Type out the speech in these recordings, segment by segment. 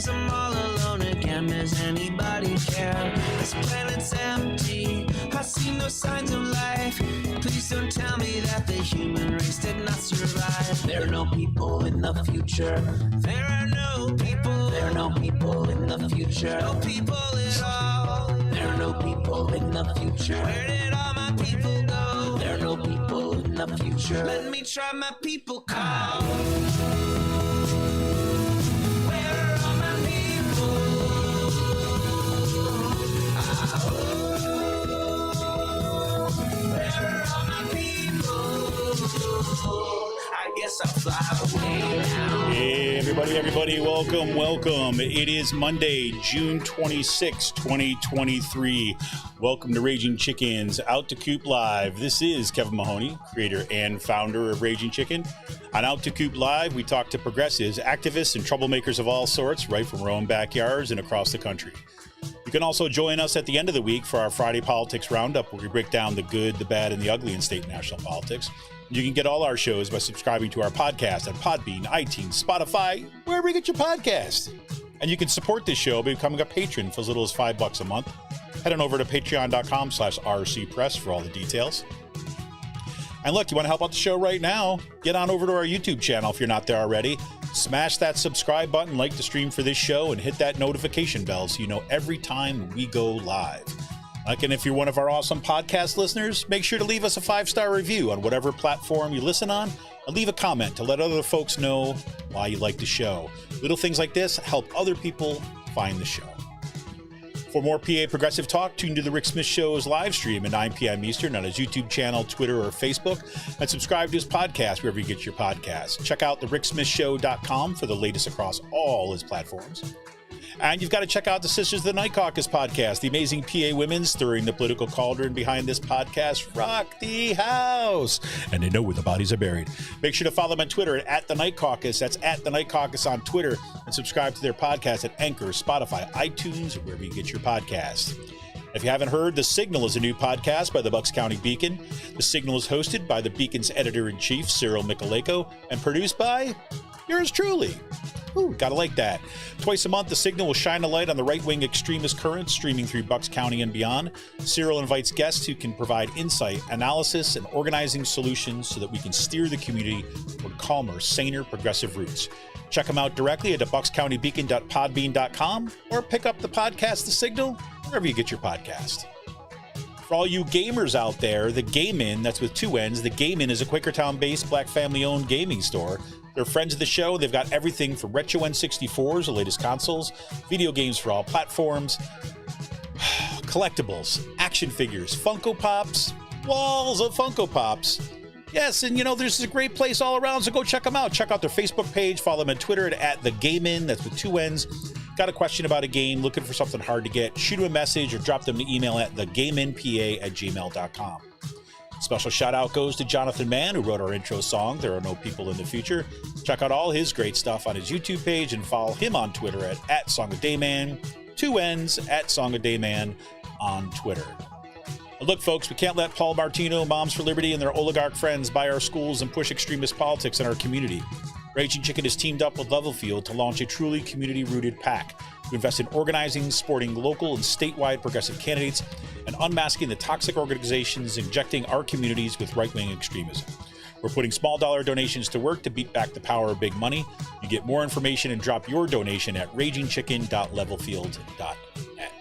seems I'm all alone again. Does anybody care? This planet's empty. I see no signs of life. Please don't tell me that the human race did not survive. There are no people in the future. There are no people. There are no people in the future. No people at all. There are no people in the future. Where did all my people go? There are no people in the future. Let me try my people call. Where are all my people? Where are all my people? I guess I'll fly away now. Hey, everybody, welcome. It is Monday, June 26, 2023. Welcome to Raging Chicken's Out to Coop Live. This is Kevin Mahoney, creator and founder of Raging Chicken. On Out to Coop Live, we talk to progressives, activists, and troublemakers of all sorts, right from our own backyards and across the country. You can also join us at the end of the week for our Friday Politics Roundup, where we break down the good, the bad, and the ugly in state and national politics. You can get all our shows by subscribing to our podcast on Podbean, iTunes, Spotify, wherever you get your podcast. And you can support this show by becoming a patron for as little as $5 a month. Head on over to patreon.com/rcpress for all the details. And look, you want to help out the show right now? Get on over to our YouTube channel if you're not there already. Smash that subscribe button, like the stream for this show, and hit that notification bell so you know every time we go live. And if you're one of our awesome podcast listeners, make sure to leave us a 5-star review on whatever platform you listen on, and leave a comment to let other folks know why you like the show. Little things like this help other people find the show. For more PA Progressive talk, tune to the Rick Smith Show's live stream at 9 p.m. Eastern on his YouTube channel, Twitter, or Facebook, and subscribe to his podcast wherever you get your podcasts. Check out thericksmithshow.com for the latest across all his platforms. And you've got to check out the Sisters of the Night Caucus podcast. The amazing PA women stirring the political cauldron behind this podcast rock the house. And they know where the bodies are buried. Make sure to follow them on Twitter at The Night Caucus. That's at The Night Caucus on Twitter. And subscribe to their podcast at Anchor, Spotify, iTunes, or wherever you get your podcasts. If you haven't heard, The Signal is a new podcast by the Bucks County Beacon. The Signal is hosted by the Beacon's editor-in-chief, Cyril Michaleko, and produced by yours truly. Ooh, gotta like that. Twice a month, The Signal will shine a light on the right-wing extremist currents streaming through Bucks County and beyond. Cyril invites guests who can provide insight, analysis, and organizing solutions so that we can steer the community toward calmer, saner, progressive roots. Check them out directly at buckscountybeacon.podbean.com or pick up the podcast The Signal wherever you get your podcast. For all you gamers out there, the Game Inn, that's with 2 N's, the Game Inn is a Quakertown-based black family-owned gaming store. They're friends of the show. They've got everything from retro N64s, the latest consoles, video games for all platforms, collectibles, action figures, Funko Pops, walls of Funko Pops. Yes, and there's a great place all around, so go check them out. Check out their Facebook page, follow them on Twitter at The Game Inn, that's with 2 N's. Got a question about a game, looking for something hard to get, shoot them a message or drop them an email at thegameinpa@gmail.com. Special shout out goes to Jonathan Mann, who wrote our intro song, There Are No People in the Future. Check out all his great stuff on his YouTube page and follow him on Twitter at SongofDayman, 2 N's at SongofDayman on Twitter. But look, folks, we can't let Paul Martino, Moms for Liberty, and their oligarch friends buy our schools and push extremist politics in our community. Raging Chicken has teamed up with Levelfield to launch a truly community-rooted PAC to invest in organizing, supporting local and statewide progressive candidates, and unmasking the toxic organizations injecting our communities with right-wing extremism. We're putting small dollar donations to work to beat back the power of big money. You get more information and drop your donation at ragingchicken.levelfield.net.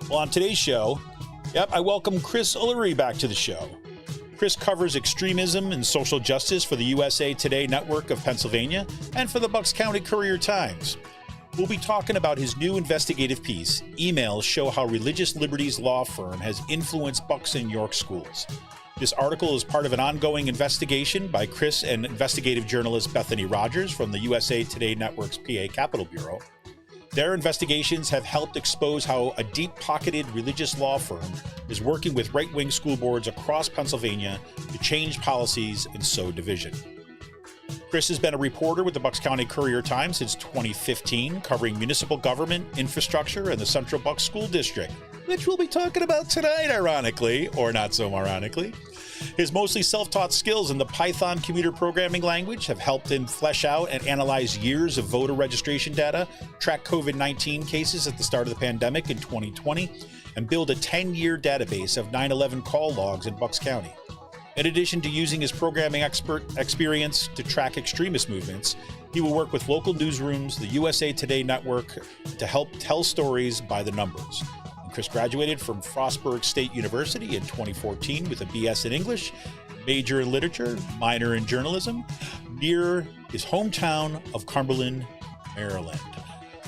Well, on today's show, I welcome Chris Ullery back to the show. Chris covers extremism and social justice for the USA Today network of Pennsylvania and for the Bucks County Courier Times. We'll be talking about his new investigative piece, Emails Show How Religious Liberties Law Firm Has Influenced Bucks and York Schools. This article is part of an ongoing investigation by Chris and investigative journalist Bethany Rogers from the USA Today Network's PA Capitol Bureau. Their investigations have helped expose how a deep-pocketed religious law firm is working with right-wing school boards across Pennsylvania to change policies and sow division. Chris has been a reporter with the Bucks County Courier Times since 2015, covering municipal government, infrastructure, and the Central Bucks School District, which we'll be talking about tonight, ironically, or not so ironically. His mostly self-taught skills in the Python computer programming language have helped him flesh out and analyze years of voter registration data, track COVID-19 cases at the start of the pandemic in 2020, and build a 10-year database of 9/11 call logs in Bucks County. In addition to using his programming expert experience to track extremist movements, he will work with local newsrooms, the USA Today network, to help tell stories by the numbers. And Chris graduated from Frostburg State University in 2014 with a BS in English, major in literature, minor in journalism, near his hometown of Cumberland, Maryland.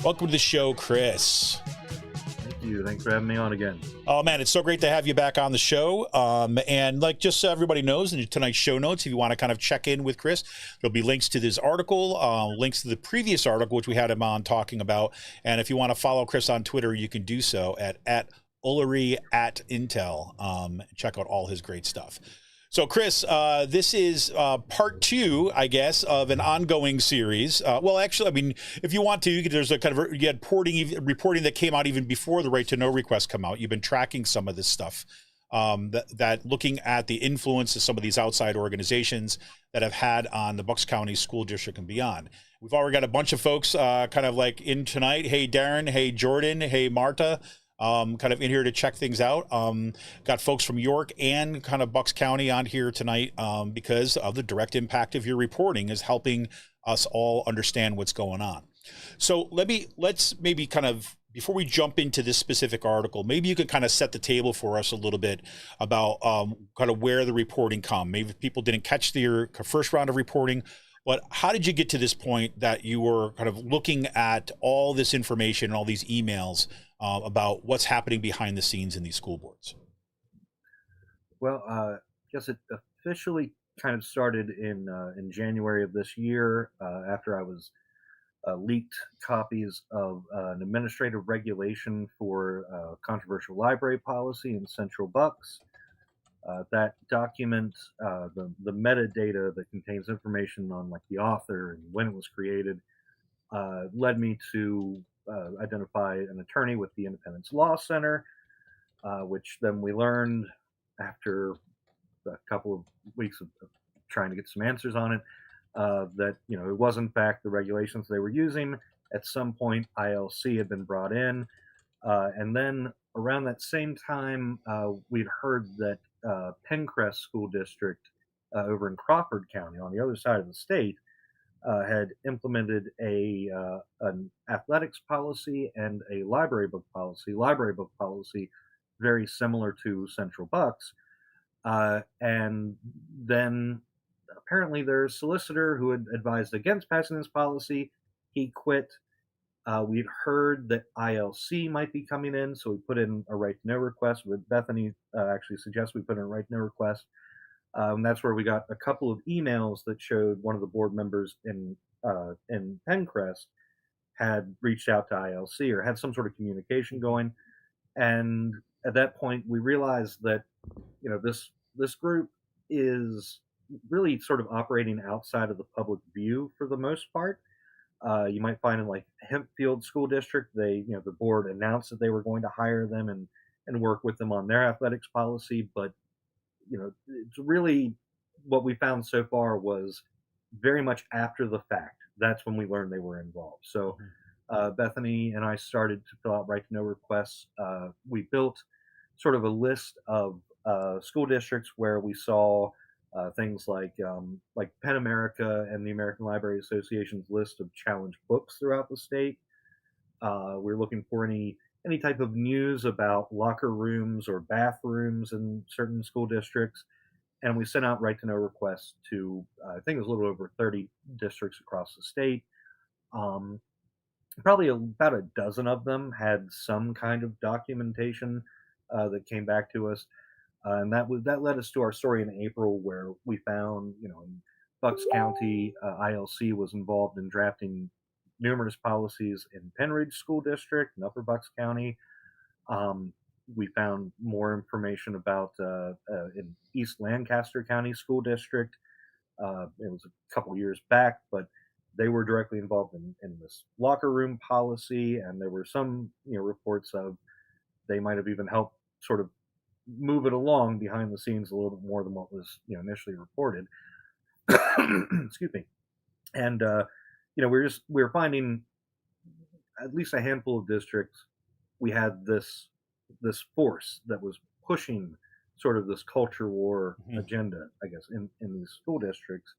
Welcome to the show, Chris. Thank you. Thanks for having me on again. Oh, man, it's so great to have you back on the show. And like just so everybody knows, in tonight's show notes, if you want to kind of check in with Chris, there'll be links to this article, links to the previous article, which we had him on talking about. And if you want to follow Chris on Twitter, you can do so at Ullery @Intel. Check out all his great stuff. So, Chris, this is part 2, I guess, of an ongoing series. Well, actually, I mean, if you want to, there's a kind of you had reporting that came out even before the right to know request come out. You've been tracking some of this stuff, that looking at the influence of some of these outside organizations that have had on the Bucks County School District and beyond. We've already got a bunch of folks kind of like in tonight. Hey, Darren. Hey, Jordan. Hey, Marta. Kind of in here to check things out. Got folks from York and kind of Bucks County on here tonight because of the direct impact of your reporting is helping us all understand what's going on. So let's maybe kind of, before we jump into this specific article, maybe you could kind of set the table for us a little bit about kind of where the reporting come. Maybe people didn't catch your first round of reporting, but how did you get to this point that you were kind of looking at all this information and all these emails about what's happening behind the scenes in these school boards? Well, I guess it officially kind of started in January of this year after I was leaked copies of an administrative regulation for controversial library policy in Central Bucks. That document, the metadata that contains information on like the author and when it was created, led me to identify an attorney with the Independence Law Center, which then we learned after a couple of weeks of trying to get some answers on it, that it was in fact the regulations they were using. At some point, ILC had been brought in, and then around that same time, we'd heard that Pencrest School District over in Crawford County on the other side of the state had implemented an athletics policy and a library book policy. Library book policy, very similar to Central Bucks. And then apparently their solicitor who had advised against passing this policy, he quit. We'd heard that ILC might be coming in, so we put in a right to know request. But Bethany actually suggests we put in a right to know request. That's where we got a couple of emails that showed one of the board members in Pencrest had reached out to ILC or had some sort of communication going. And at that point, we realized that this group is really sort of operating outside of the public view for the most part. You might find in like Hempfield School District, the board announced that they were going to hire them and work with them on their athletics policy, but it's really what we found so far was very much after the fact. That's when we learned they were involved. So Bethany and I started to fill out right to know requests. We built sort of a list of school districts where we saw things like Penn America and the American Library Association's list of challenged books throughout the state. We're looking for any type of news about locker rooms or bathrooms in certain school districts. And we sent out right to know requests to, I think it was a little over 30 districts across the state. Probably about a dozen of them had some kind of documentation that came back to us. And that led us to our story in April, where we found, in Bucks County, ILC was involved in drafting numerous policies in Penridge School District and Upper Bucks County. We found more information about in East Lancaster County School District. It was a couple years back, but they were directly involved in this locker room policy, and there were some reports of they might have even helped sort of move it along behind the scenes a little bit more than what was initially reported. Excuse me. And we were finding at least a handful of districts. We had this force that was pushing sort of this culture war agenda, I guess, in these school districts.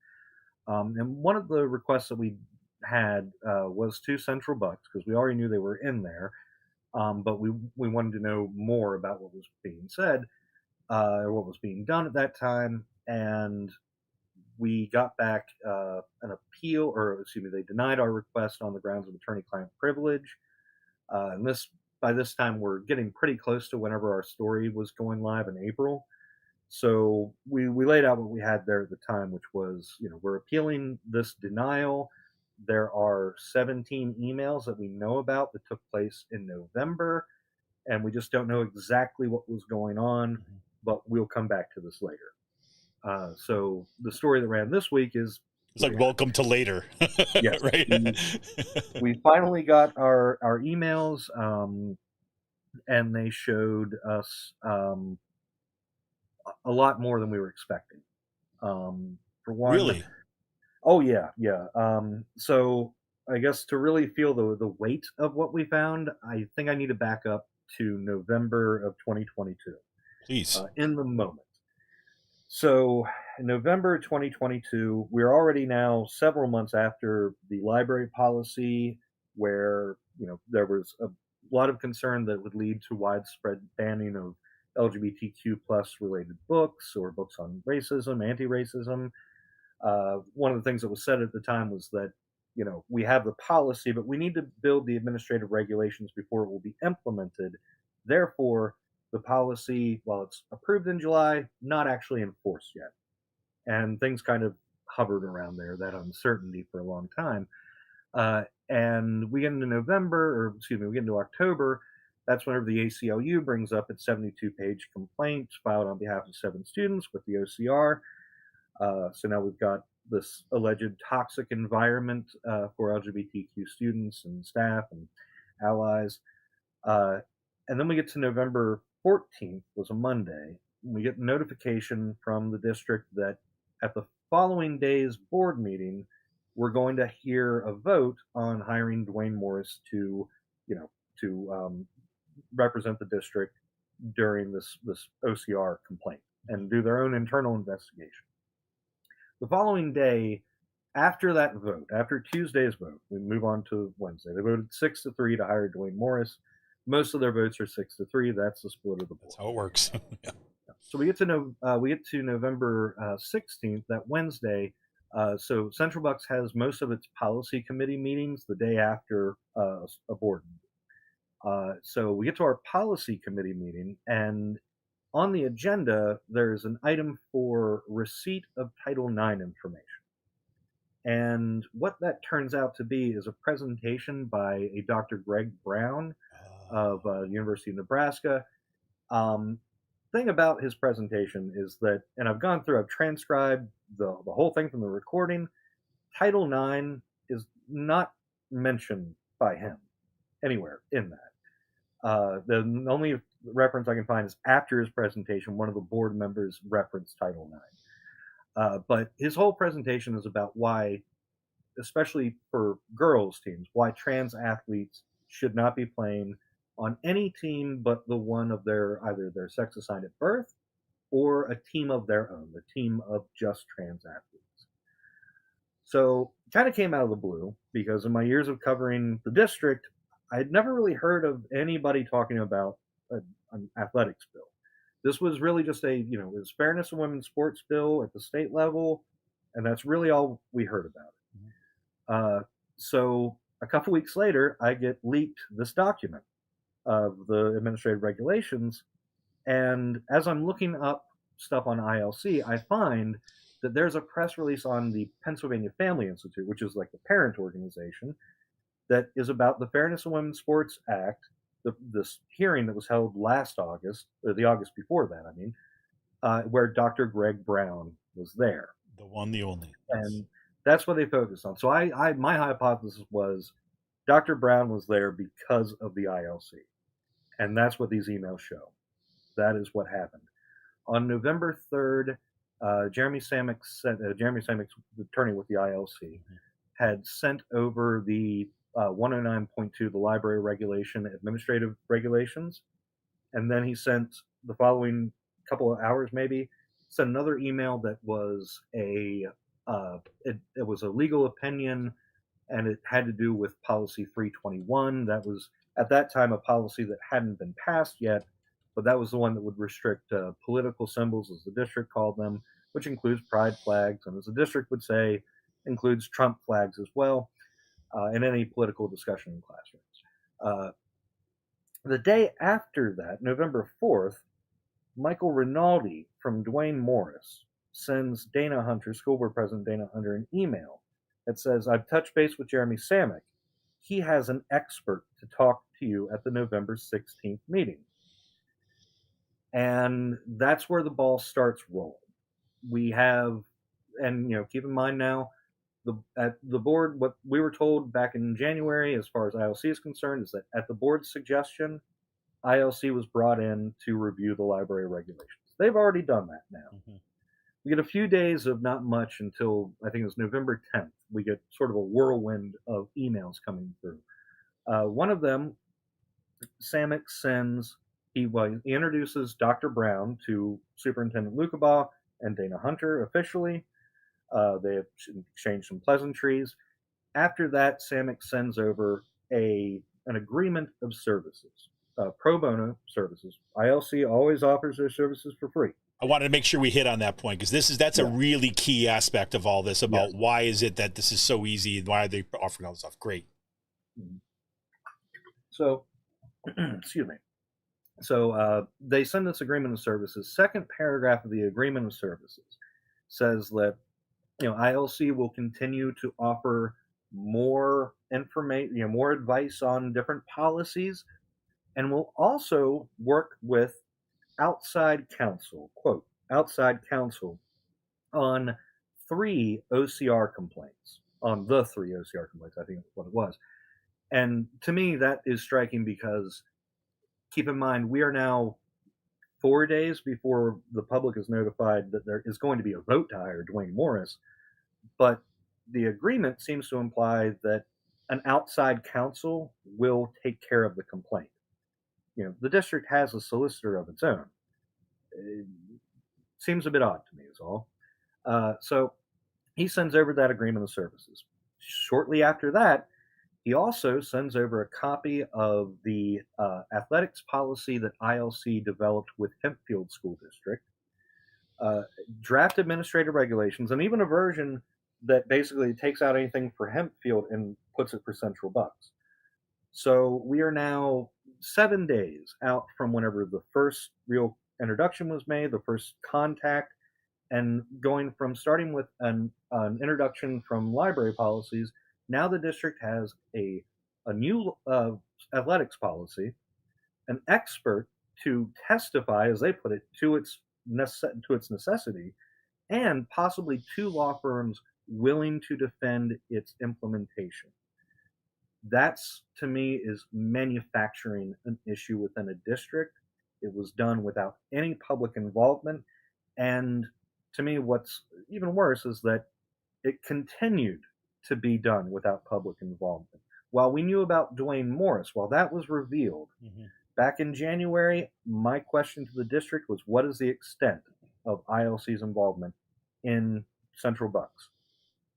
And one of the requests that we had was to Central Bucks, because we already knew they were in there, but we wanted to know more about what was being said, or what was being done at that time. And we got back an appeal, or excuse me, they denied our request on the grounds of attorney-client privilege. And by this time, we're getting pretty close to whenever our story was going live in April. So we laid out what we had there at the time, which was, we're appealing this denial. There are 17 emails that we know about that took place in November, and we just don't know exactly what was going on, but we'll come back to this later. So the story that ran this week is... It's like welcome to later. Yes. Right? We finally got our emails, and they showed us a lot more than we were expecting. For one, really? Oh yeah. So I guess to really feel the weight of what we found, I think I need to back up to November of 2022. Please. In the moment. So in November 2022, we're already now several months after the library policy, where there was a lot of concern that would lead to widespread banning of LGBTQ plus related books or books on racism, anti-racism. One of the things that was said at the time was that, we have the policy, but we need to build the administrative regulations before it will be implemented. Therefore, the policy, while it's approved in July, not actually enforced yet. And things kind of hovered around there, that uncertainty, for a long time. And we get into we get into October. That's whenever the ACLU brings up its 72-page complaint filed on behalf of 7 students with the OCR. So now we've got this alleged toxic environment for LGBTQ students and staff and allies. And then we get to November 14th, was a Monday. We get notification from the district that at the following day's board meeting, we're going to hear a vote on hiring Dwayne Morris to represent the district during this OCR complaint and do their own internal investigation. The following day, after that vote, after Tuesday's vote, we move on to Wednesday. They voted 6-3 to hire Dwayne Morris. Most of their votes are 6-3. That's the split of the board. That's how it works. Yeah. So we get to November 16th, that Wednesday. So Central Bucks has most of its policy committee meetings the day after a board meeting. So we get to our policy committee meeting, and on the agenda, there's an item for receipt of Title IX information. And what that turns out to be is a presentation by a Dr. Greg Brown of University of Nebraska. Thing about his presentation is that, and I've transcribed the whole thing from the recording. Title IX is not mentioned by him anywhere in that. The only reference I can find is after his presentation, one of the board members referenced Title IX. But his whole presentation is about why, especially for girls teams, why trans athletes should not be playing on any team but the one of either their sex assigned at birth or a team of their own, the team of just trans athletes. So it kind of came out of the blue, because in my years of covering the district, I had never really heard of anybody talking about an athletics bill. This was really just it was fairness in women's sports bill at the state level, and that's really all we heard about it. So a couple weeks later, I get leaked this document of the administrative regulations, and as I'm looking up stuff on ILC, I find that there's a press release on the Pennsylvania Family Institute, which is like the parent organization, that is about the Fairness in Women's Sports Act, this hearing that was held last August, or the August before that, I mean, where Dr. Greg Brown was there. The one, the only. And that's what they focused on. So my hypothesis was Dr. Brown was there because of the ILC. And that's what these emails show. that is what happened. On November 3rd, Jeremy Samick's attorney with the ILC, had sent over the 109.2, the library regulation, administrative regulations, and then he sent the following couple of hours, maybe, sent another email that was it was a legal opinion, and it had to do with policy 321. That was at that time a policy that hadn't been passed yet, but that was the one that would restrict political symbols, as the district called them, which includes pride flags, and as the district would say, includes Trump flags as well, in any political discussion in classrooms. The day after that, November 4th, Michael Rinaldi from Duane Morris sends Dana Hunter, school board president Dana Hunter, an email that says, "I've touched base with Jeremy Samick. He has an expert to talk to you at the November 16th meeting." And that's where the ball starts rolling. We have, and keep in mind now, at the board, what we were told back in January, as far as ILC is concerned, is that at the board's suggestion, ILC was brought in to review the library regulations. They've already done that now. Mm-hmm. We get a few days of not much until, I think it was November 10th. We get sort of a whirlwind of emails coming through. One of them, Samick sends, he introduces Dr. Brown to Superintendent Lucabaugh and Dana Hunter officially. They have exchanged some pleasantries. After that, Samick sends over an agreement of services, pro bono services. ILC always offers their services for free. I wanted to make sure we hit on that point, because that's a really key aspect of all this about why is it that this is so easy and why are they offering all this stuff. Great. So, excuse me. So they send this agreement of services. Second paragraph of the agreement of services says that ILC will continue to offer more information, more advice on different policies, and will also work with outside counsel, quote, outside counsel, on 3 OCR complaints, on the 3 OCR complaints, I think that's what it was. And to me, that is striking because, keep in mind, we are now 4 days before the public is notified that there is going to be a vote to hire Duane Morris, but the agreement seems to imply that an outside counsel will take care of the complaint. The district has a solicitor of its own. It seems a bit odd to me, is all. So he sends over that agreement of services. Shortly after that, he also sends over a copy of the athletics policy that ILC developed with Hempfield School District, draft administrative regulations, and even a version that basically takes out anything for Hempfield and puts it for Central Bucks. So we are now 7 days out from whenever the first real introduction was made, the first contact, and going from starting with an introduction from library policies. Now the district has a new athletics policy, an expert to testify, as they put it, to its necessity, and possibly 2 law firms willing to defend its implementation. That's, to me, is manufacturing an issue within a district. It was done without any public involvement. And to me, what's even worse is that it continued to be done without public involvement. While we knew about Duane Morris, while that was revealed back in January, my question to the district was, what is the extent of ILC's involvement in Central Bucks?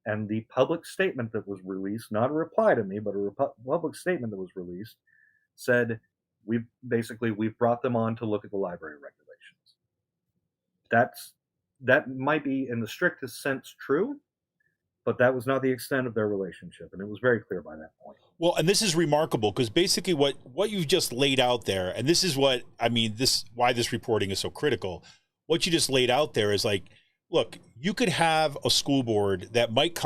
And the public statement that was released, not a reply to me, but a public statement that was released, said, we've brought them on to look at the library regulations. That might be in the strictest sense true, but that was not the extent of their relationship, and it was very clear by that point. Well, and this is remarkable because basically what you've just laid out there, and this is why this reporting is so critical. What you just laid out there is like, look, you could have a school board that might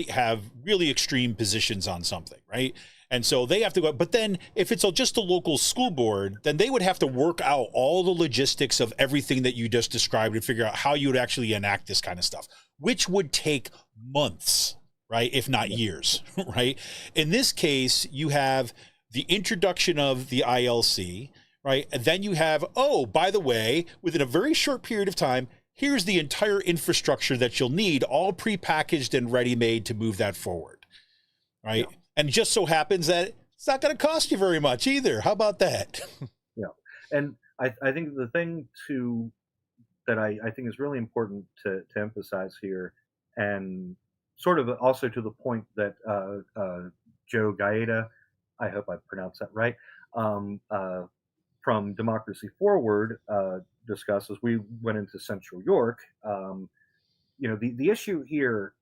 have really extreme positions on something, right? And so they have to go, but then if it's just a local school board, then they would have to work out all the logistics of everything that you just described and figure out how you would actually enact this kind of stuff, which would take months, right? If not years, right? In this case, you have the introduction of the ILC, right? And then you have, oh, by the way, within a very short period of time, here's the entire infrastructure that you'll need, all prepackaged and ready-made to move that forward, right? Yeah. And it just so happens that it's not going to cost you very much either. How about that? Yeah. And I think the thing that I think is really important to emphasize here, and sort of also to the point that Joe Gaeta, I hope I pronounced that right, from Democracy Forward discussed as we went into Central York. The issue here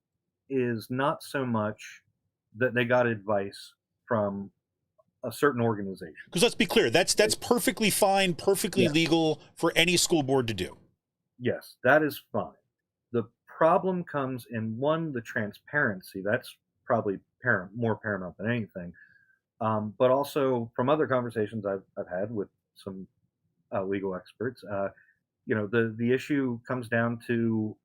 is not so much that they got advice from a certain organization. Because let's be clear, that's perfectly fine, perfectly legal for any school board to do. Yes, that is fine. The problem comes in, one, the transparency. That's probably more paramount than anything. But also from other conversations I've had with some legal experts, the issue comes down to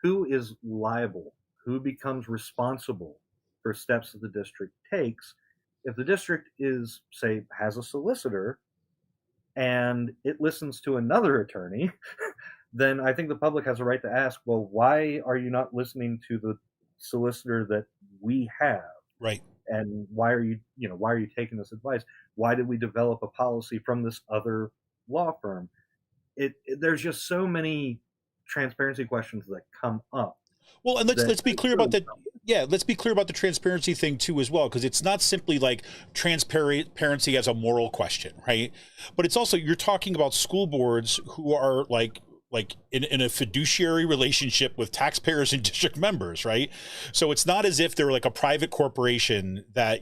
who is liable, who becomes responsible for steps that the district takes. If the district has a solicitor and it listens to another attorney, then I think the public has a right to ask, well, why are you not listening to the solicitor that we have? Right. And why are you taking this advice? Why did we develop a policy from this other law firm? There's just so many transparency questions that come up. Well, and let's be clear about that. Yeah, let's be clear about the transparency thing too as well, because it's not simply like transparency as a moral question, right? But it's also, you're talking about school boards who are like in a fiduciary relationship with taxpayers and district members, right? So it's not as if they're like a private corporation that,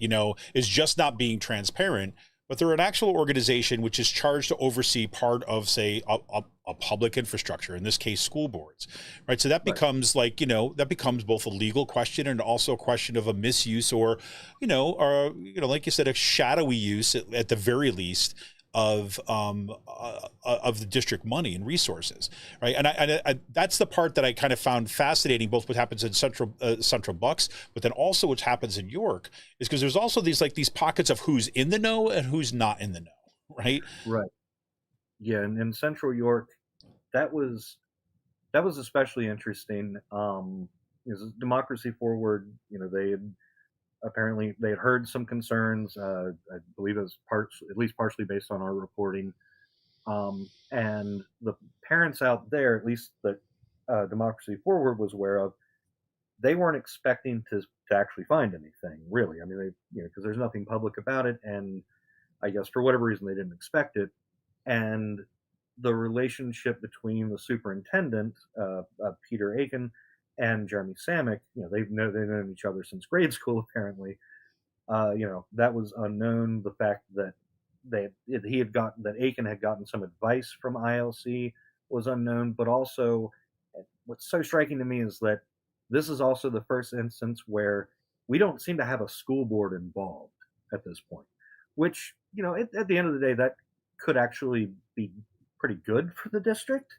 is just not being transparent, but they're an actual organization which is charged to oversee part of, say, a public infrastructure, in this case, school boards, right? So that becomes that becomes both a legal question and also a question of a misuse or like you said, a shadowy use at the very least of the district money and resources, right? And I that's the part that I kind of found fascinating, both what happens in Central Bucks, but then also what happens in York, is because there's also these pockets of who's in the know and who's not in the know, right? Right. Yeah, and in Central York, that was especially interesting. Democracy Forward, they had heard some concerns. I believe it was at least partially based on our reporting. And the parents out there, at least that Democracy Forward was aware of, they weren't expecting to actually find anything, really. I mean, because there's nothing public about it, and I guess for whatever reason they didn't expect it. And the relationship between the superintendent, Peter Aiken, and Jeremy Samick, they've known each other since grade school, apparently. That was unknown. The fact that Aiken had gotten some advice from ILC was unknown. But also, what's so striking to me is that this is also the first instance where we don't seem to have a school board involved at this point, which, at the end of the day, that could actually be pretty good for the district.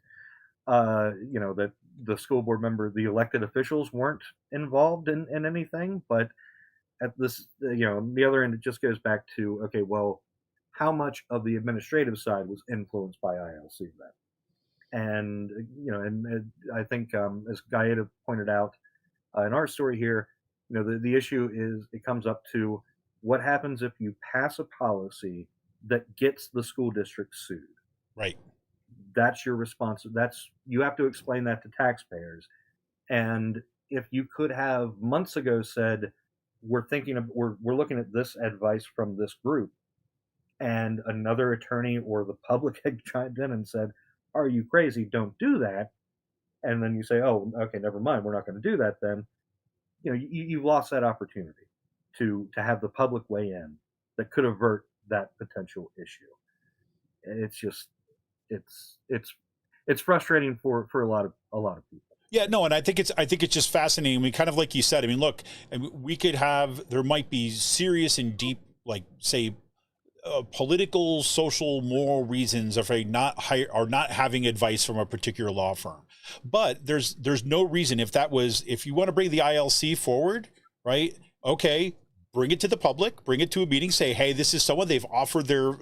That the school board member, the elected officials weren't involved in anything, but at this, the other end, it just goes back to, okay, well, how much of the administrative side was influenced by ILC then? And, and I think, as Gaeta pointed out in our story here, the issue is, it comes up to what happens if you pass a policy that gets the school district sued. Right. That's your response. You have to explain that to taxpayers. And if you could have months ago said, we're looking at this advice from this group, and another attorney or the public had chimed in and said, are you crazy? Don't do that. And then you say, oh, okay, never mind, we're not going to do that then. You've lost that opportunity to have the public weigh in that could avert that potential issue. It's just, it's frustrating for a lot of people. Yeah, no, and I think it's just fascinating. I mean, kind of like you said, I mean, look, there might be serious and deep, like, say, political, social, moral reasons of not having advice from a particular law firm. But there's no reason, if you want to bring the ILC forward, right? Okay, bring it to the public, bring it to a meeting, say, hey, this is someone, they've offered their,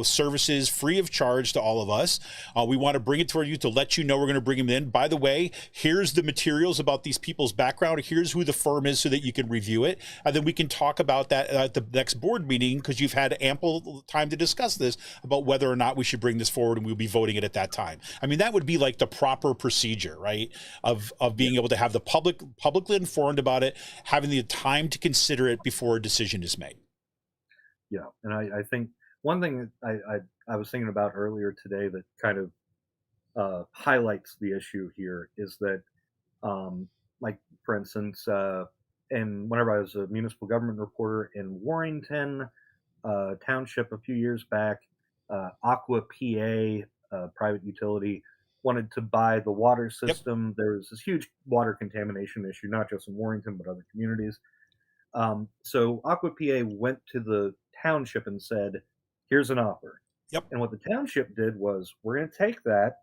services free of charge to all of us. We want to bring it toward you to let you know we're going to bring them in. By the way, here's the materials about these people's background. Here's who the firm is so that you can review it. And then we can talk about that at the next board meeting, because you've had ample time to discuss this about whether or not we should bring this forward, and we'll be voting it at that time. I mean, that would be like the proper procedure, right? Of being able to have the publicly informed about it, having the time to consider it before a decision is made. Yeah, and I think one thing that I was thinking about earlier today that kind of highlights the issue here is that, like for instance, and whenever I was a municipal government reporter in Warrington Township a few years back, Aqua PA, private utility, wanted to buy the water system. Yep. There was this huge water contamination issue, not just in Warrington, but other communities. So Aqua PA went to the township and said, here's an offer. Yep. And what the township did was, we're going to take that,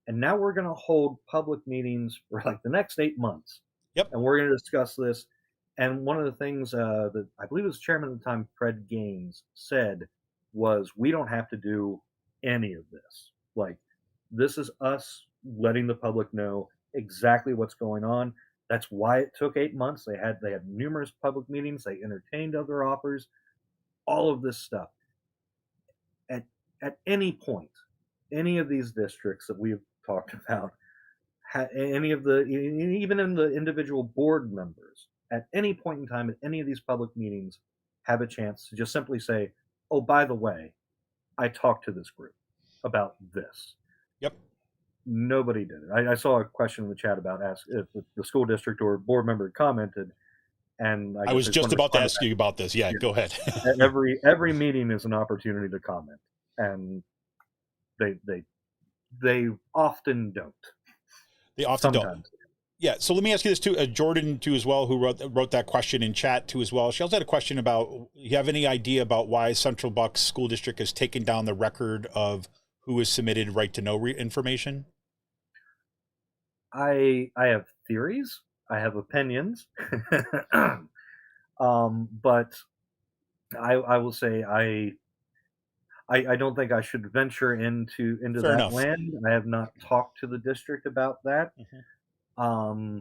and now we're going to hold public meetings for like the next 8 months. Yep. And we're going to discuss this. And one of the things that I believe was chairman at the time, Fred Gaines, said was, we don't have to do any of this. Like, this is us letting the public know exactly what's going on. That's why it took 8 months. They had numerous public meetings. They entertained other offers, all of this stuff. At any point, any of these districts that we've talked about, even in the individual board members, at any point in time, at any of these public meetings, have a chance to just simply say, oh, by the way, I talked to this group about this. Yep. Nobody did it. I saw a question in the chat about if the school district or board member commented, and I was just about to ask you about this. Yeah, go ahead. every meeting is an opportunity to comment, and they often don't. They often Sometimes. don't. Yeah. So let me ask you this too, Jordan too as well, who wrote that question in chat too as well. She also had a question about, you have any idea about why Central Bucks School District has taken down the record of who has submitted right to know information? I have theories. I have opinions. But I will say I don't think I should venture into Fair that enough. land. I have not talked to the district about that. Mm-hmm.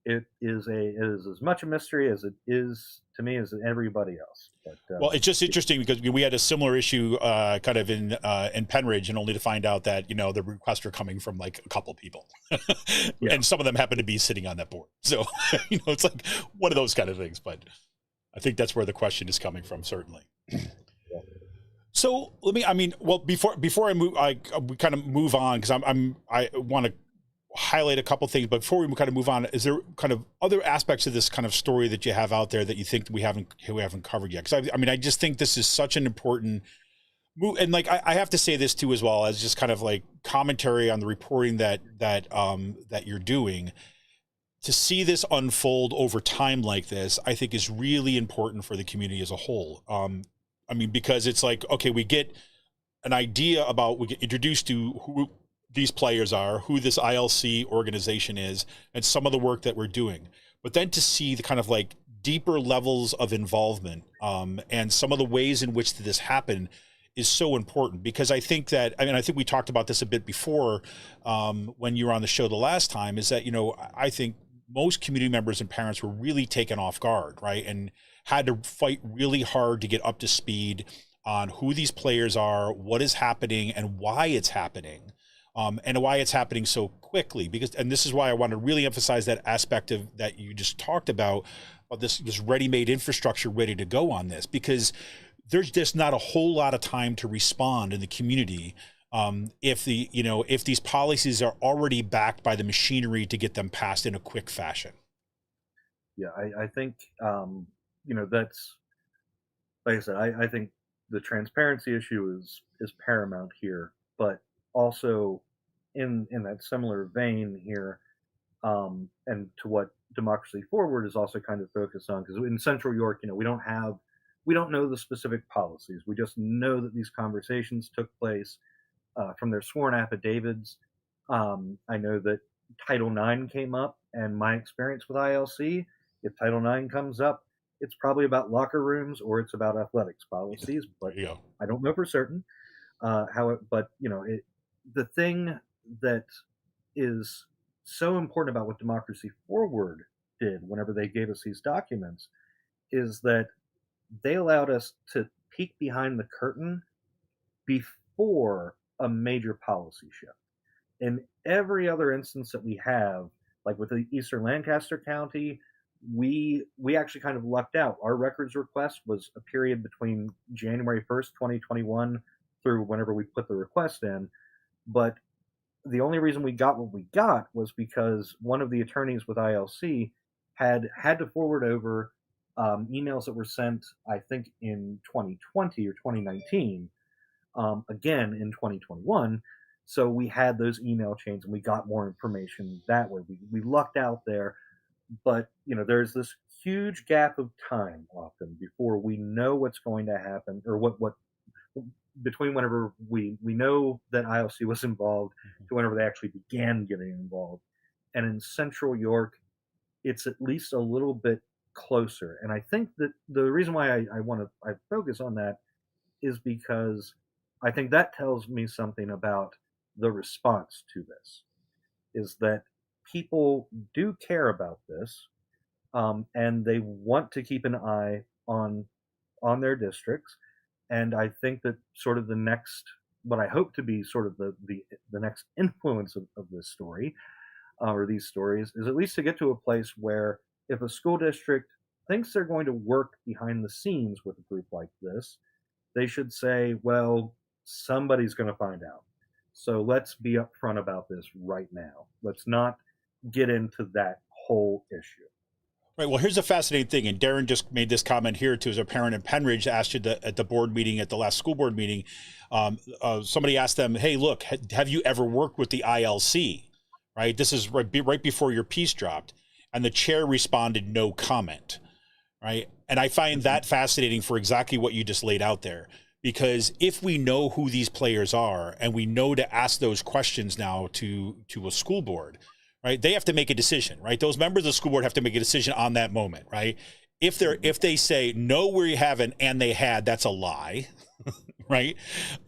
It is as much a mystery as it is to me as everybody else. But, well, it's just interesting because we had a similar issue kind of in Penridge, and only to find out that the requests are coming from like a couple people, yeah. And some of them happen to be sitting on that board. So it's like one of those kind of things. But I think that's where the question is coming from, certainly. Yeah. So before I move, we kind of move on, because I want to highlight a couple things, but before we kind of move on, is there kind of other aspects of this kind of story that you have out there that you think we haven't covered yet? Because I just think this is such an important move, and like I have to say this too as well, as just kind of like commentary on the reporting that you're doing. To see this unfold over time like this, I think is really important for the community as a whole. Because it's like, okay, we get an idea about, we get introduced to who these players are, who this ILC organization is, and some of the work that we're doing. But then to see the kind of like deeper levels of involvement and some of the ways in which this happened is so important, because I think that, I think we talked about this a bit before when you were on the show the last time, is that, I think most community members and parents were really taken off guard, right? And had to fight really hard to get up to speed on who these players are, what is happening, and why it's happening. And why it's happening so quickly, and this is why I want to really emphasize that aspect of that you just talked about this ready-made infrastructure ready to go on this, because there's just not a whole lot of time to respond in the community if these policies are already backed by the machinery to get them passed in a quick fashion. Yeah, I think that's, like I said, I think the transparency issue is paramount here, but also in that similar vein here, and to what Democracy Forward is also kind of focused on, because in Central York, we don't know the specific policies. We just know that these conversations took place from their sworn affidavits. I know that Title IX came up, and my experience with ILC, if Title IX comes up, it's probably about locker rooms or it's about athletics policies, but There you go. I don't know for certain. But the thing that is so important about what Democracy Forward did whenever they gave us these documents is that they allowed us to peek behind the curtain before a major policy shift. In every other instance that we have, like with the Eastern Lancaster County, we actually kind of lucked out. Our records request was a period between January 1st, 2021 through whenever we put the request in. But the only reason we got what we got was because one of the attorneys with ILC had to forward over emails that were sent, I think, in 2020 or 2019, again in 2021. So we had those email chains and we got more information that way. We lucked out there. But, there's this huge gap of time often before we know what's going to happen, or what between whenever we know that ILC was involved to whenever they actually began getting involved. And in Central York, it's at least a little bit closer. And I think that the reason why I focus on that is because I think that tells me something about the response to this, is that people do care about this, and they want to keep an eye on their districts. And I think that sort of the next, what I hope to be sort of the next influence of this story, or these stories, is at least to get to a place where if a school district thinks they're going to work behind the scenes with a group like this, they should say, well, somebody's going to find out. So let's be upfront about this right now. Let's not get into that whole issue. Right. Well, here's a fascinating thing, and Darren just made this comment here too. As a parent in Penridge asked you at the board meeting, at the last school board meeting, somebody asked them, "Hey, look, have you ever worked with the ILC?" Right. This is right before your piece dropped, and the chair responded, "No comment." Right. And I find that fascinating for exactly what you just laid out there. Because if we know who these players are and we know to ask those questions now to a school board, right, they have to make a decision, right? Those members of the school board have to make a decision on that moment, right? If they say no, we haven't, and they had, that's a lie, right?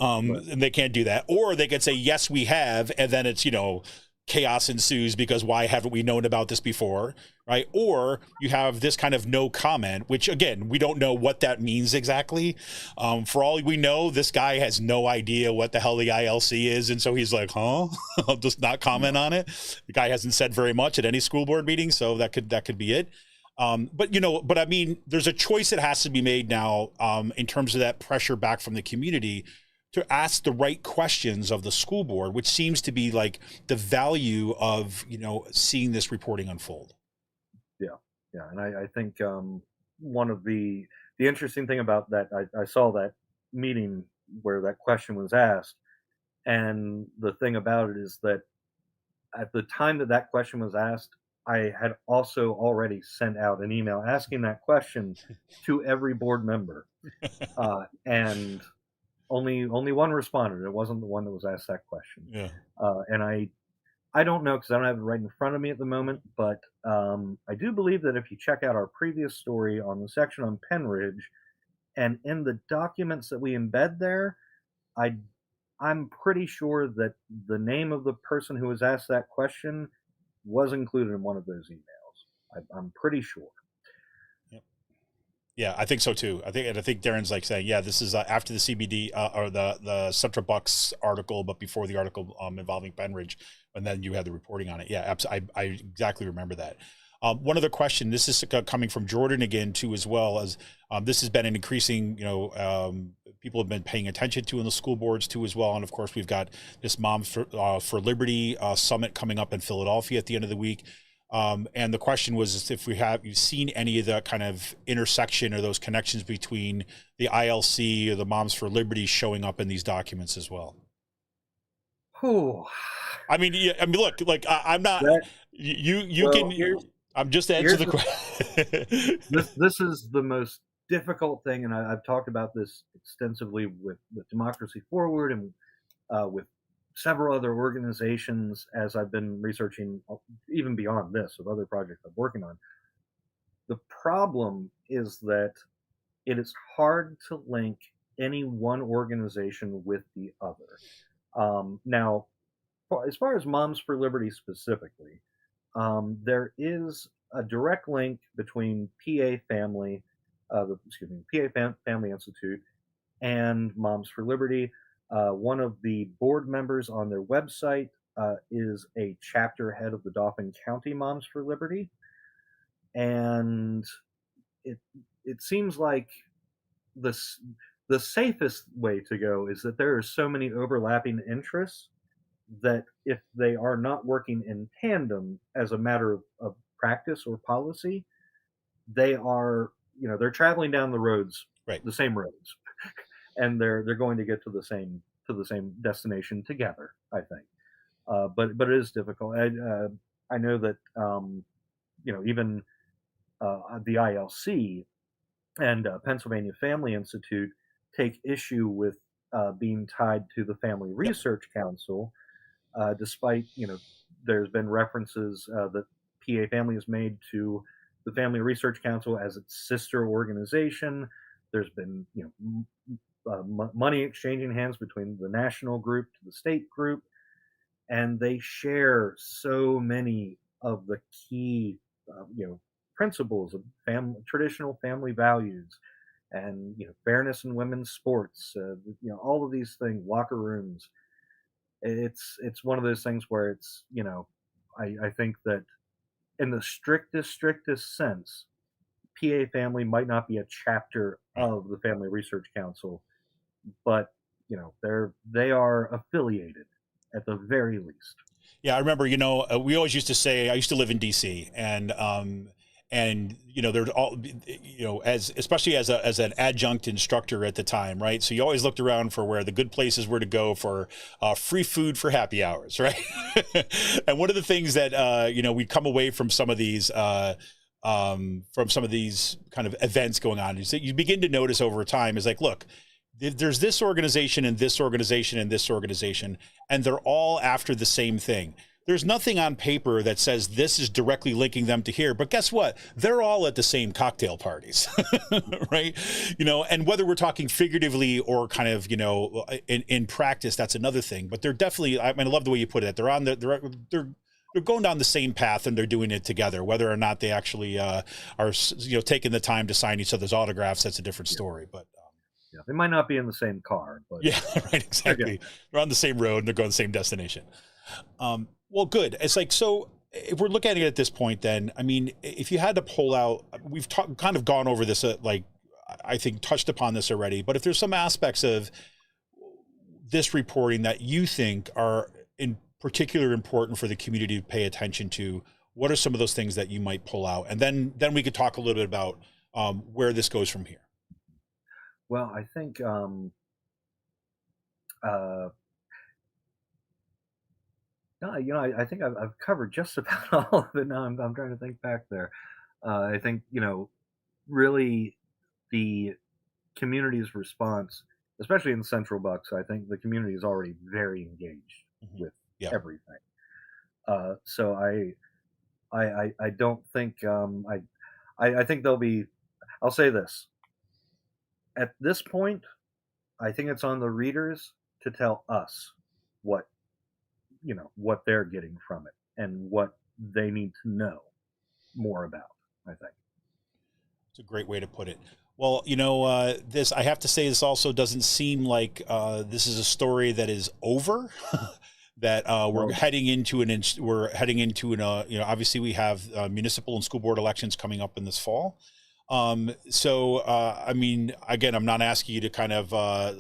And they can't do that. Or they could say yes, we have, and then it's chaos ensues because why haven't we known about this before, right? Or you have this kind of no comment, which again, we don't know what that means exactly. For all we know, this guy has no idea what the hell the ILC is. And so he's like, I'll just not comment on it. The guy hasn't said very much at any school board meeting. So that could be it. But I mean, there's a choice that has to be made now in terms of that pressure back from the community to ask the right questions of the school board, which seems to be like the value of, seeing this reporting unfold. Yeah. And I think one of the interesting thing about that, I saw that meeting where that question was asked. And the thing about it is that at the time that question was asked, I had also already sent out an email asking that question to every board member. And only one responded. It wasn't the one that was asked that question. Yeah. And I don't know because I don't have it right in front of me at the moment, but I do believe that if you check out our previous story on the section on Penridge, and in the documents that we embed there, I'm pretty sure that the name of the person who was asked that question was included in one of those emails. I'm pretty sure. Yeah, I think so too. I think Darren's like saying, yeah, this is after the CBD or the Central Bucks article, but before the article involving Penridge, and then you had the reporting on it. Yeah, I exactly remember that. One other question. This is coming from Jordan again too, as well as this has been an increasing, people have been paying attention to in the school boards too, as well. And of course, we've got this Moms for Liberty summit coming up in Philadelphia at the end of the week. And the question was if you've seen any of the kind of intersection or those connections between the ILC or the Moms for Liberty showing up in these documents as well. Oh, I mean, look, like I'm not. I'm just answering the question. This is the most difficult thing, and I've talked about this extensively with Democracy Forward and with several other organizations as I've been researching, even beyond this, of other projects I'm working on. The problem is that it is hard to link any one organization with the other. Now, as far as Moms for Liberty specifically, there is a direct link between PA Family, Family Institute, and Moms for Liberty. One of the board members on their website is a chapter head of the Dauphin County Moms for Liberty, and it seems like the safest way to go is that there are so many overlapping interests that if they are not working in tandem as a matter of practice or policy, they are, they're traveling down the roads, Right. the same roads, and they're going to get to the same destination together, I think. But it is difficult. I know that even the ILC and Pennsylvania Family Institute take issue with being tied to the Family Research Council, despite there's been references that PA Family has made to the Family Research Council as its sister organization. There's been money exchanging hands between the national group to the state group, and they share so many of the key principles of traditional family values, and fairness in women's sports, all of these things, locker rooms. It's one of those things where it's I think that in the strictest sense, PA Family might not be a chapter of the Family Research Council, but they are affiliated at the very least. Yeah, I remember. We always used to say, I used to live in DC, and there's all, especially as an adjunct instructor at the time, right? So you always looked around for where the good places were to go for free food for happy hours, right? And one of the things that we'd come away from some of these kind of events going on is that you begin to notice over time is like, look, there's this organization and this organization and this organization, and they're all after the same thing. There's nothing on paper that says this is directly linking them to here, but guess what? They're all at the same cocktail parties, right? And whether we're talking figuratively or kind of, in practice, that's another thing. But they're definitely, I love the way you put it. They're going down the same path, and they're doing it together. Whether or not they actually are, taking the time to sign each other's autographs, that's a different story. But yeah, they might not be in the same car, but yeah, right, exactly. They're on the same road and they're going the same destination. Well, good. It's like, so if we're looking at it at this point, then, if you had to pull out, we've kind of gone over this, I think touched upon this already, but if there's some aspects of this reporting that you think are in particular important for the community to pay attention to, what are some of those things that you might pull out? And then we could talk a little bit about where this goes from here. Well, I think I think I've covered just about all of it now. I'm trying to think back there. I think really the community's response, especially in Central Bucks, I think the community is already very engaged with everything. So I don't think I think they'll be. I'll say this. At this point, I think it's on the readers to tell us what they're getting from it and what they need to know more about, I think. It's a great way to put it. Well, this, I have to say, this also doesn't seem like this is a story that is over. That we're heading into obviously we have municipal and school board elections coming up in this fall. So again, I'm not asking you to kind of I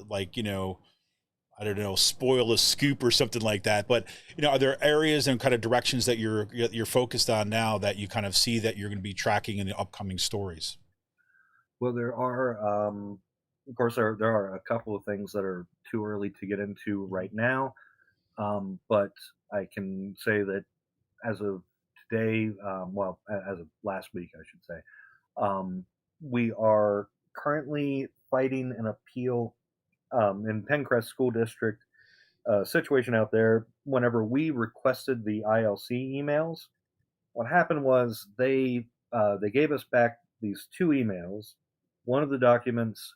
don't know, spoil a scoop or something like that. But, are there areas and kind of directions that you're focused on now that you kind of see that you're going to be tracking in the upcoming stories? Well, there are, of course, there are a couple of things that are too early to get into right now. But I can say that as of today, as of last week, I should say, we are currently fighting an appeal in Pencrest School District, situation out there. Whenever we requested the ILC emails, what happened was they they gave us back these 2 emails. One of the documents,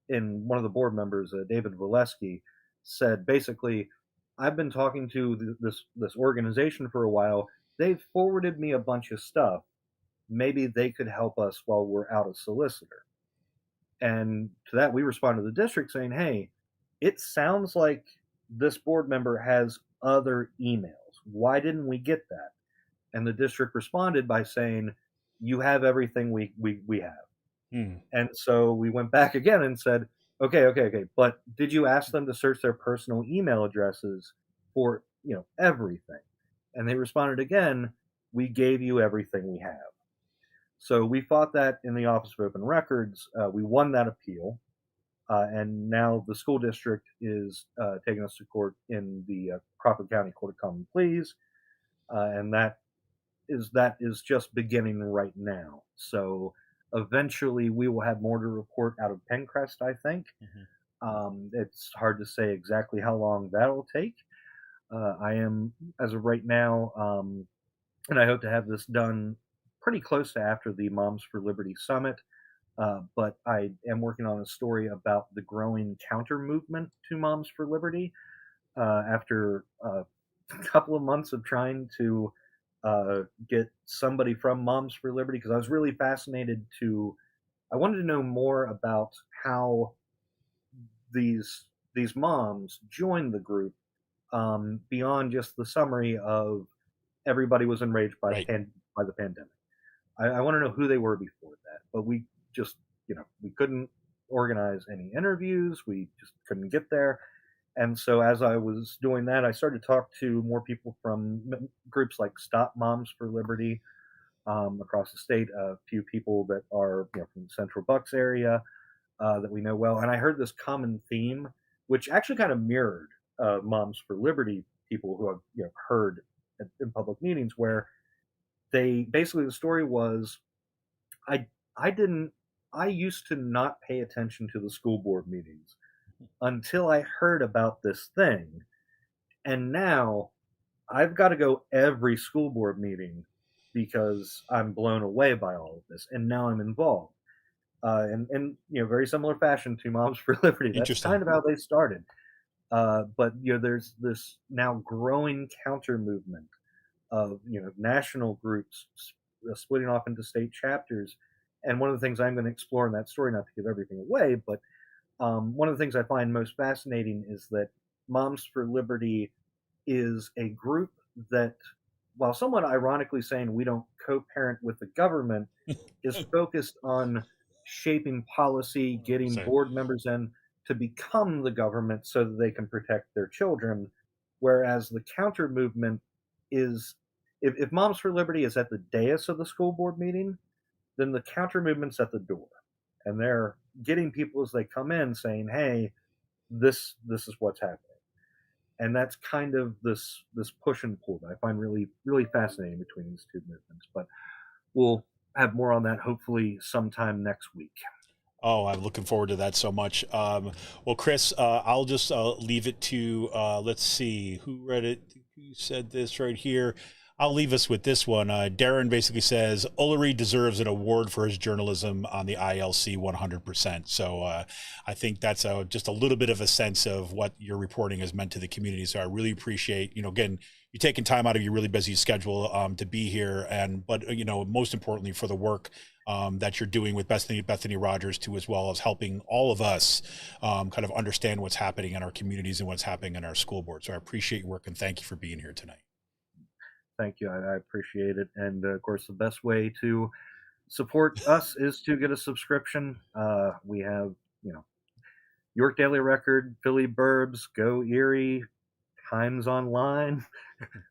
in one of the board members, David Valesky, said basically, I've been talking to this organization for a while. They've forwarded me a bunch of stuff. Maybe they could help us while we're out of solicitor. And to that, we responded to the district saying, hey, it sounds like this board member has other emails. Why didn't we get that? And the district responded by saying, you have everything we have. And so we went back again and said, okay. But did you ask them to search their personal email addresses for, everything? And they responded again, we gave you everything we have. So we fought that in the Office of Open Records. We won that appeal. And now the school district is taking us to court in the Crawford County Court of Common Pleas. And that is just beginning right now. So eventually we will have more to report out of Pencrest, I think. It's hard to say exactly how long that'll take. I am, as of right now, and I hope to have this done pretty close to after the Moms for Liberty Summit, but I am working on a story about the growing counter movement to Moms for Liberty. After a couple of months of trying to get somebody from Moms for Liberty, because I was really fascinated I wanted to know more about how these moms joined the group, beyond just the summary of everybody was enraged by the pandemic. I want to know who they were before that, but we just, we couldn't organize any interviews. We just couldn't get there. And so as I was doing that, I started to talk to more people from groups like Stop Moms for Liberty across the state, a few people that are from the Central Bucks area that we know well. And I heard this common theme, which actually kind of mirrored Moms for Liberty people who I've heard in public meetings, where they basically, the story was, I used to not pay attention to the school board meetings until I heard about this thing. And now I've got to go every school board meeting because I'm blown away by all of this. And now I'm involved. And very similar fashion to Moms for Liberty. That's kind of how they started. But there's this now growing counter movement of national groups splitting off into state chapters. And one of the things I'm going to explore in that story, not to give everything away, but one of the things I find most fascinating is that Moms for Liberty is a group that, while somewhat ironically saying we don't co-parent with the government, is focused on shaping policy, getting board members in to become the government so that they can protect their children. Whereas the counter movement is, if Moms for Liberty is at the dais of the school board meeting, then the counter movement's at the door. And they're getting people as they come in saying, hey, this is what's happening. And that's kind of this push and pull that I find really, really fascinating between these two movements. But we'll have more on that hopefully sometime next week. Oh, I'm looking forward to that so much. Well, Chris, I'll just leave it to, let's see, who read it? Who said this right here? I'll leave us with this one. Darren basically says, Ullery deserves an award for his journalism on the ILC 100%. So I think that's just a little bit of a sense of what your reporting has meant to the community. So I really appreciate, again, you taking time out of your really busy schedule to be here. But most importantly, for the work that you're doing with Bethany Rogers too, as well as helping all of us kind of understand what's happening in our communities and what's happening in our school board. So I appreciate your work and thank you for being here tonight. Thank you. I appreciate it. And of course, the best way to support us is to get a subscription. We have, York Daily Record, Philly Burbs, Go Erie, Times Online,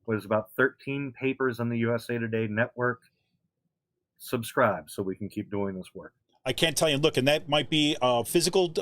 was about 13 papers on the USA Today network. Subscribe so we can keep doing this work. I can't tell you. Look, and that might be a physical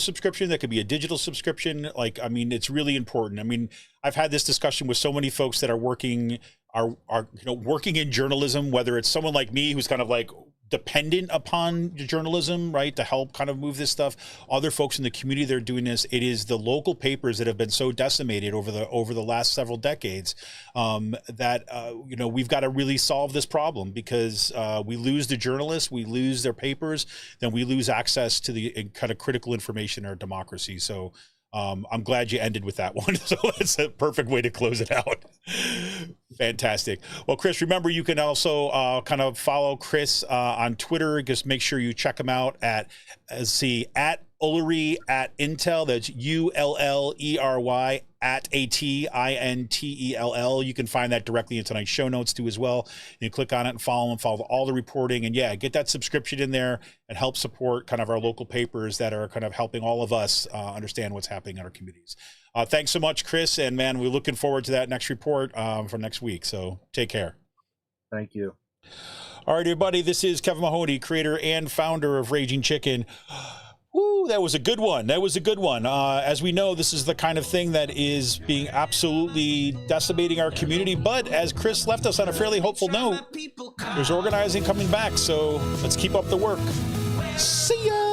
subscription. That could be a digital subscription. It's really important. I've had this discussion with so many folks that are working in journalism, whether it's someone like me who's kind of like dependent upon journalism, right, to help kind of move this stuff. Other folks in the community that are doing this. It is the local papers that have been so decimated over the last several decades that you know, we've got to really solve this problem, because we lose the journalists, we lose their papers, then we lose access to the kind of critical information in our democracy. So I'm glad you ended with that one. So that's a perfect way to close it out. Fantastic. Well, Chris, remember, you can also kind of follow Chris on Twitter. Just make sure you check him out at Ullery at Intel. That's ULLERY at ATINTELL. You can find that directly in tonight's show notes too as well. You can click on it and follow all the reporting, and yeah, get that subscription in there and help support kind of our local papers that are kind of helping all of us understand what's happening in our communities. Thanks so much, Chris, and man, we're looking forward to that next report for next week. So take care. Thank you. All right, everybody, this is Kevin Mahoney, creator and founder of Raging Chicken. Woo, that was a good one. That was a good one. As we know, this is the kind of thing that is being absolutely decimating our community. But as Chris left us on a fairly hopeful note, there's organizing coming back. So let's keep up the work. See ya.